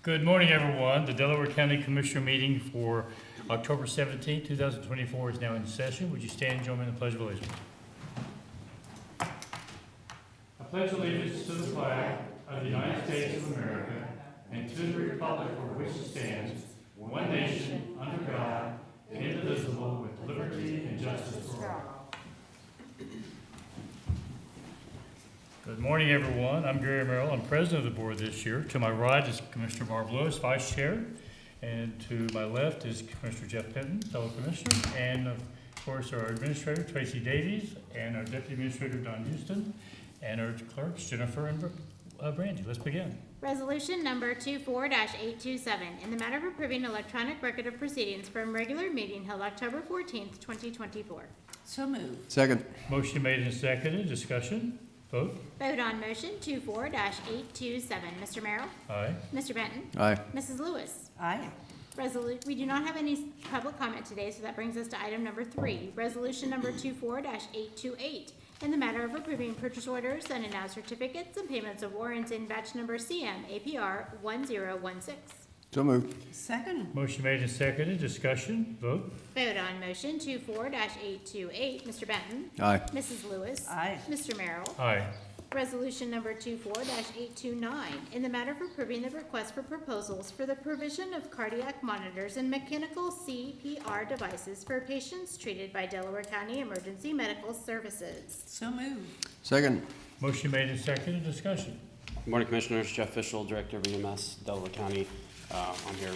Good morning, everyone. The Delaware County Commissioner meeting for October 17, 2024 is now in session. Would you stand and join me in the Pledge of Allegiance? I pledge allegiance to the flag of the United States of America and to the republic for which it stands, one nation, under God, indivisible, with liberty and justice for all. Good morning, everyone. I'm Gary Merrill. I'm president of the board this year. To my right is Commissioner Barb Lewis, vice chair. And to my left is Commissioner Jeff Penton, fellow commissioner. And of course, our administrator, Tracy Davies, and our deputy administrator, Don Houston, and our clerks, Jennifer and Brandy. Let's begin. Resolution number 24-827, in the matter of approving electronic record of proceedings from regular meeting held October 14th, 2024. So moved. Second. Motion made and seconded. Discussion. Vote. Vote on motion 24-827. Mr. Merrill? Aye. Mr. Benton? Aye. Mrs. Lewis? Aye. We do not have any public comment today, so that brings us to item number 3. Resolution number 24-828, in the matter of approving purchase orders and announced certificates and payments of warrants in batch number CM APR 1016. So moved. Second. Motion made and seconded. Discussion. Vote. Vote on motion 24-828. Mr. Benton? Aye. Mrs. Lewis? Aye. Mr. Merrill? Aye. Resolution number 24-829, in the matter of approving the request for proposals for the provision of cardiac monitors and mechanical CPR devices for patients treated by Delaware County Emergency Medical Services. So moved. Second. Motion made and seconded. Discussion. Good morning, Commissioners. Jeff Fischel, Director of EMS, Delaware County. I'm here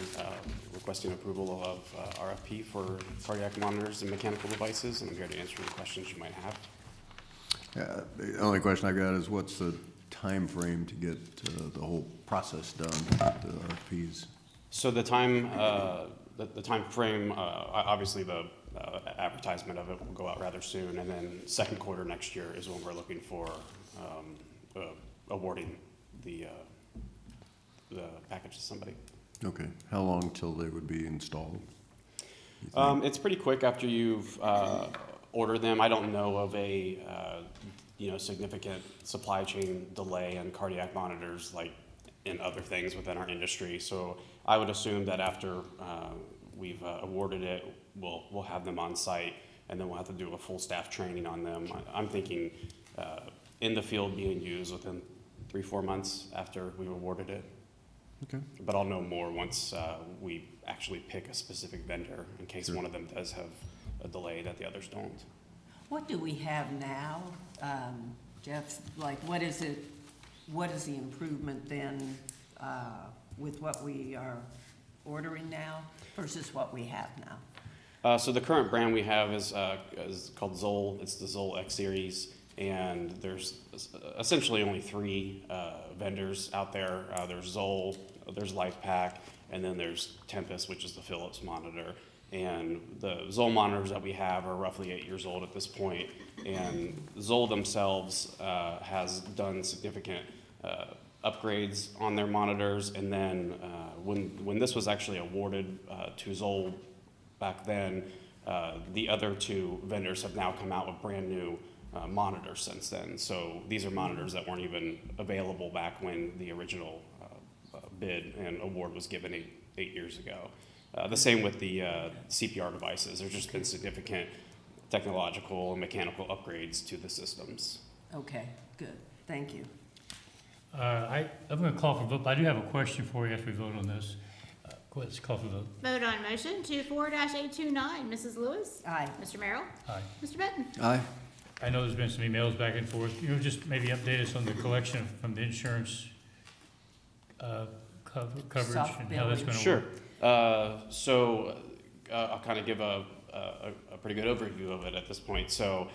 requesting approval of RFP for cardiac monitors and mechanical devices, and I'm here to answer any questions you might have. The only question I got is what's the time frame to get the whole process done with the RFPs? So the time, the time frame, obviously the advertisement of it will go out rather soon, and then second quarter next year is when we're looking for awarding the package to somebody. Okay. How long till they would be installed? It's pretty quick after you've ordered them. I don't know of a significant supply chain delay in cardiac monitors like in other things within our industry. So I would assume that after we've awarded it, we'll have them on site, and then we'll have to do a full staff training on them. I'm thinking in the field being used within 3-4 months after we've awarded it. Okay. But I'll know more once we actually pick a specific vendor in case one of them does have a delay that the others don't. What do we have now, Jeff? Like, what is it? What is the improvement then with what we are ordering now versus what we have now? So the current brand we have is called Zoll. It's the Zoll X Series, and there's essentially only 3 vendors out there. There's Zoll, there's LifePak, and then there's Tempest, which is the Philips monitor. And the Zoll monitors that we have are roughly 8 years old at this point, and Zoll themselves has done significant upgrades on their monitors. And then when this was actually awarded to Zoll back then, the other 2 vendors have now come out with brand new monitors since then. So these are monitors that weren't even available back when the original bid and award was given 8 years ago. The same with the CPR devices. There's just been significant technological and mechanical upgrades to the systems. Okay, good. Thank you. I'm going to call for vote, but I do have a question for you after we vote on this. Go ahead, let's call for vote. Vote on motion 24-829. Mrs. Lewis? Aye. Mr. Merrill? Aye. Mr. Benton? Aye. I know there's been some emails back and forth. Just maybe update us on the collection from the insurance coverage Soft and how that's going to Sure. work. So I'll kind of give a pretty good overview of it at this point. So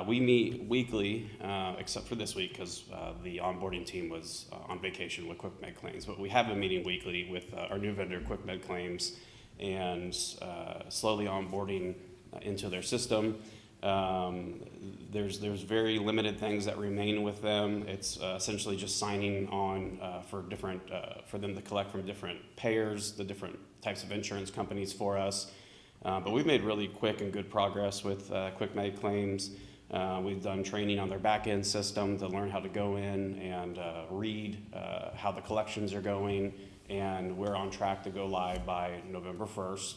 we meet weekly, except for this week because the onboarding team was on vacation with QuickMed Claims. But we have been meeting weekly with our new vendor, QuickMed Claims, and slowly onboarding into their system. There's very limited things that remain with them. It's essentially just signing on for them to collect from different payers, the different types of insurance companies for us. But we've made really quick and good progress with QuickMed Claims. We've done training on their back-end system to learn how to go in and read how the collections are going, and we're on track to go live by November 1st.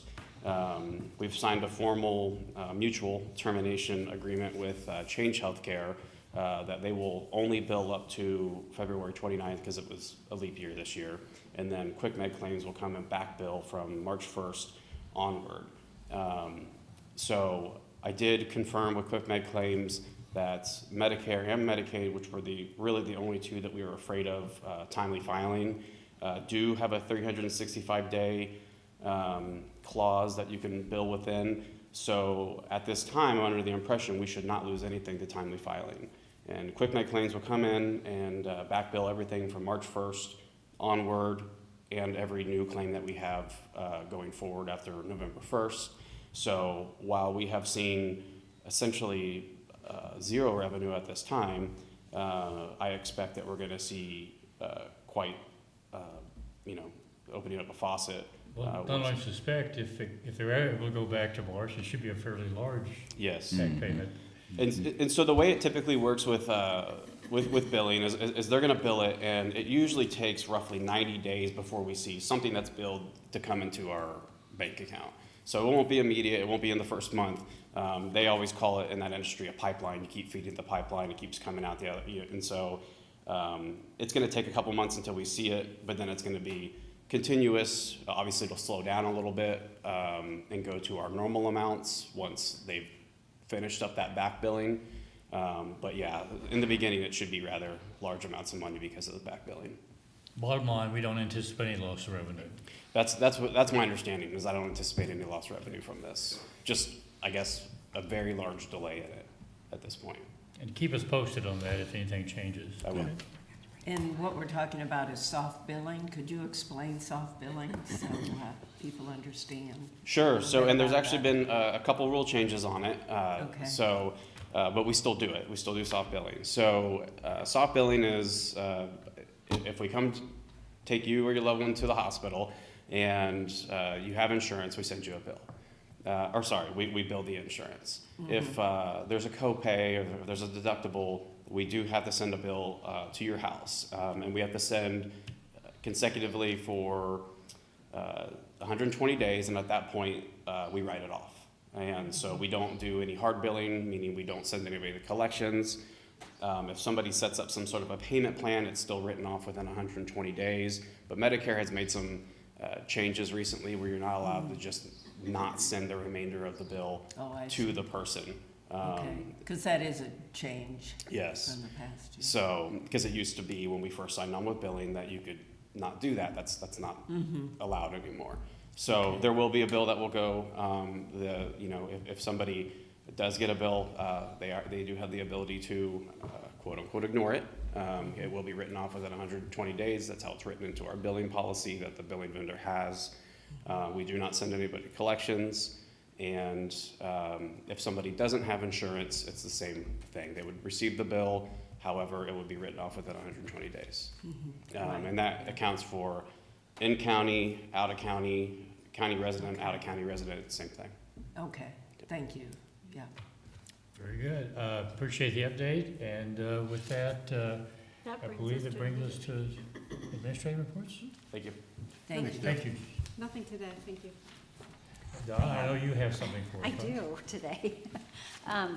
We've signed a formal mutual termination agreement with Change Healthcare that they will only bill up to February 29th because it was a leap year this year. And then Quick Med claims will come and back bill from March 1st onward. So I did confirm with Quick Med claims that Medicare and Medicaid, which were really the only two that we were afraid of timely filing, do have a 365-day clause that you can bill within. So at this time, I'm under the impression we should not lose anything to timely filing. And Quick Med claims will come in and back bill everything from March 1st onward, and every new claim that we have going forward after November 1st. So while we have seen essentially zero revenue at this time, I expect that we're going to see quite, opening up a faucet. Well, I suspect if they're able to go back to March, it should be a fairly large Yes. back payment. And so the way it typically works with billing is they're going to bill it, and it usually takes roughly 90 days before we see something that's billed to come into our bank account. So it won't be immediate. It won't be in the first month. They always call it in that industry a pipeline. You keep feeding the pipeline. It keeps coming out the other. And so it's going to take a couple months until we see it, but then it's going to be continuous. Obviously, it'll slow down a little bit and go to our normal amounts once they've finished up that back billing. But yeah, in the beginning, it should be rather large amounts of money because of the back billing. Bottom line, we don't anticipate any loss of revenue. That's my understanding, is I don't anticipate any lost revenue from this. Just, I guess, a very large delay in it at this point. And keep us posted on that if anything changes. I will. And what we're talking about is soft billing. Could you explain soft billing so people understand? Sure. So, and there's about actually that. been a couple rule changes on it. Okay. So, but we still do it. We still do soft billing. So, soft billing is if we come take you or your loved one to the hospital and you have insurance, we send you a bill. We bill the insurance. Mm-hmm. If there's a copay or if there's a deductible, we do have to send a bill to your house. And we have to send consecutively for 120 days, and at that point, we write it off. And so we don't do any hard billing, meaning we don't send anybody to collections. If somebody sets up some sort of a payment plan, it's still written off within 120 days. But Medicare has made some changes recently where you're not allowed to just not send the remainder of the bill to the person. Okay, because that is a change Yes. from the past. Yeah. So, because it used to be when we first signed on with billing that you could not do that. That's not allowed anymore. So there will be a bill that will go. If somebody does get a bill, they do have the ability to quote unquote ignore it. It will be written off within 120 days. That's how it's written into our billing policy that the billing vendor has. We do not send anybody to collections. And if somebody doesn't have insurance, it's the same thing. They would receive the bill, however, it would be written off within 120 days. And that accounts for in-county, out-of-county, county resident, out-of-county resident, same thing. Okay, thank you. Yeah. Very good. Appreciate the update. And with that, I believe it brings us to administrative reports. Thank you. Thank you. Thank you. Nothing today, thank you. Don, I know you have something for us. I huh? do today.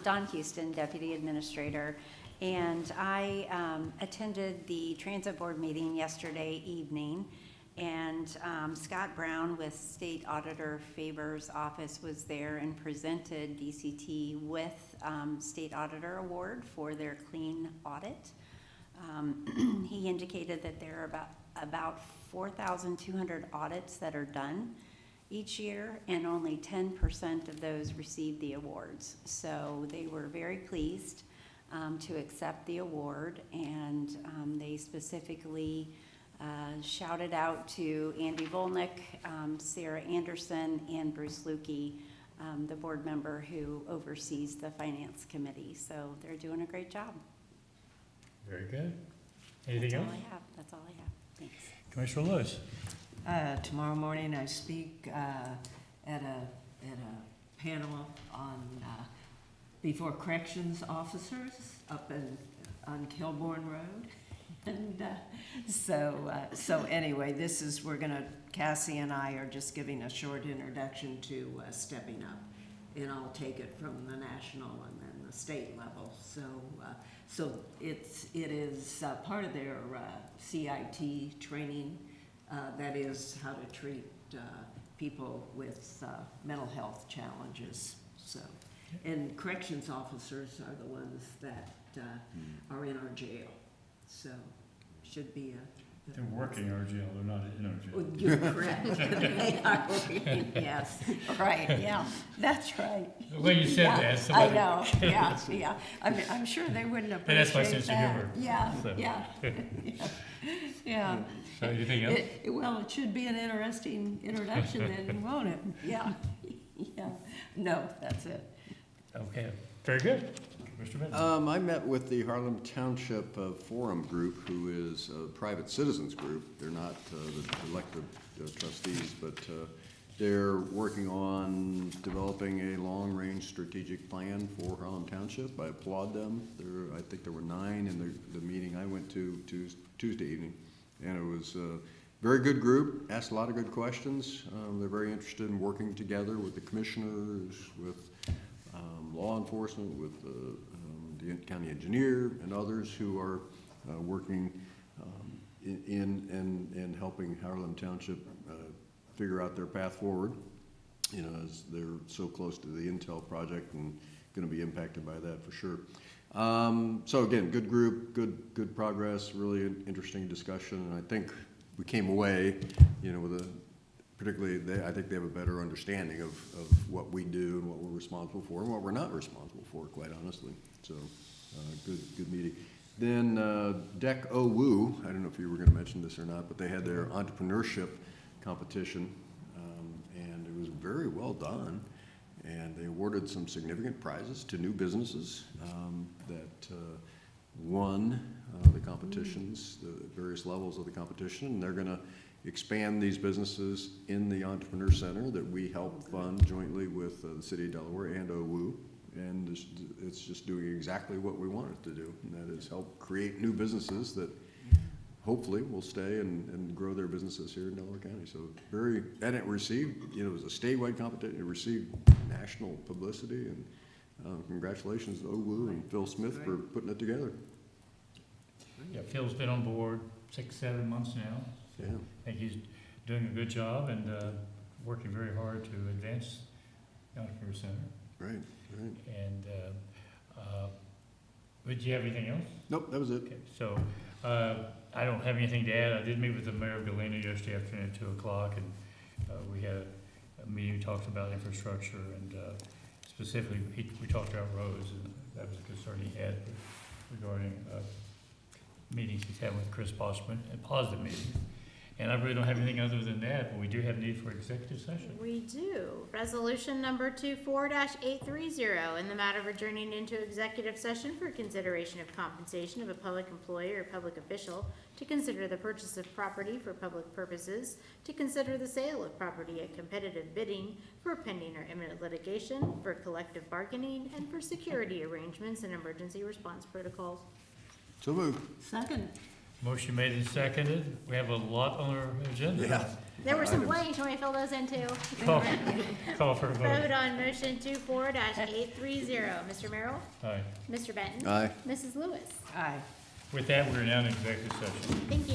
Dawn Houston, Deputy Administrator, and I attended the Transit Board meeting yesterday evening, and Scott Brown with State Auditor Faber's office was there and presented DCT with State Auditor Award for their clean audit. He indicated that there are about 4,200 audits that are done each year, and only 10% of those received the awards. So they were very pleased to accept the award, and they specifically shouted out to Andy Volnick, Sarah Anderson, and Bruce Lukey, the board member who oversees the Finance Committee. So they're doing a great job. Very good. Anything That's else? all I have. That's all I have. Thanks. Commissioner Lewis. Tomorrow morning, I speak at a panel on before corrections officers up on Kilbourne Road. And so anyway, Cassie and I are just giving a short introduction to Stepping Up. And I'll take it from the national and then the state level. So it is part of their CIT training, that is how to treat people with mental health challenges. So, and corrections officers are the ones that are in our jail. So should be They're working our jail, they're not in our jail. You're correct. They are working, yes, right, yeah, that's right. The way you said Yeah, that, I somebody. know, yeah. I'm sure they wouldn't And that's my appreciate sense of humor. that. Yeah, So. yeah. Yeah. So anything else? Well, it should be an interesting introduction then, won't it? Yeah, yeah. No, that's it. Okay, very good. Mr. Benton? I met with the Harlem Township Forum Group, who is a private citizens group. They're not the elected trustees, but they're working on developing a long-range strategic plan for Harlem Township. I applaud them. I think there were 9 in the meeting I went to Tuesday evening, and it was a very good group, asked a lot of good questions. They're very interested in working together with the commissioners, with law enforcement, with the county engineer and others who are working in helping Harlem Township figure out their path forward, you know, as they're so close to the Intel project and going to be impacted by that for sure. So again, good group, good progress, really interesting discussion, and I think we came away, you know, with particularly, I think they have a better understanding of what we do and what we're responsible for and what we're not responsible for, quite honestly. So, good meeting. Then DEC OWU, I don't know if you were going to mention this or not, but they had their entrepreneurship competition, and it was very well done. And they awarded some significant prizes to new businesses that won the competitions, the various levels of the competition, and they're going to expand these businesses in the Entrepreneur Center that we help fund jointly with the City of Delaware and OWU. And it's just doing exactly what we want it to do, and that is help create new businesses that hopefully will stay and grow their businesses here in Delaware County. So and it received, you know, it was a statewide competition. It received national publicity, and congratulations to OWU and Phil Smith for putting it together. Yeah, Phil's been on board 6-7 months now. So Yeah. I think he's doing a good job and working very hard to advance the Entrepreneur Center. Right. And, but do you have anything else? Nope, that was it. Okay, so, I don't have anything to add. I did meet with the Mayor of Galena yesterday afternoon at 2 o'clock, and we had a meeting, we talked about infrastructure, and specifically, we talked about roads, and that was a concern he had regarding meetings he's had with Chris Boschman, and positive meetings. And I really don't have anything other than that, but we do have need for executive session. We do. Resolution number 24-830, in the matter of adjourning into executive session for consideration of compensation of a public employee or public official, to consider the purchase of property for public purposes, to consider the sale of property at competitive bidding, for pending or imminent litigation, for collective bargaining, and for security arrangements and emergency response protocols. So moved. Second. Motion made and seconded. We have a lot on our agenda. Yeah. There were some blanks. Can we fill those in too? Call for a vote. Vote on motion 24-830. Mr. Merrill? Aye. Mr. Benton? Aye. Mrs. Lewis? Aye. With that, we're now in executive session. Thank you.